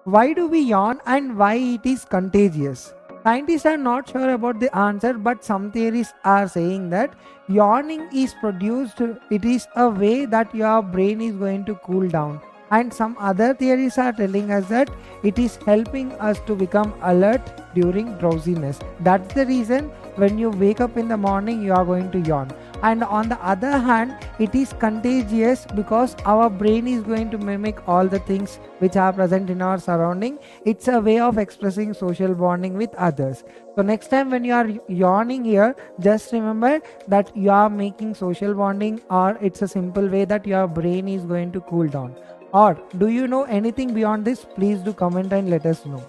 Why do we yawn and why it is contagious? Scientists are not sure about the answer, but some theories are saying that yawning is produced, it is a way that your brain is going to cool down. And some other theories are telling us that it is helping us to become alert during drowsiness. That's the reason when you wake up in the morning, you are going to yawn. And on the other hand, it is contagious because our brain is going to mimic all the things which are present in our surrounding. It's a way of expressing social bonding with others. So next time when you are yawning here, just remember that you are making social bonding, or it's a simple way that your brain is going to cool down. Or do you know anything beyond this? Please do comment and let us know.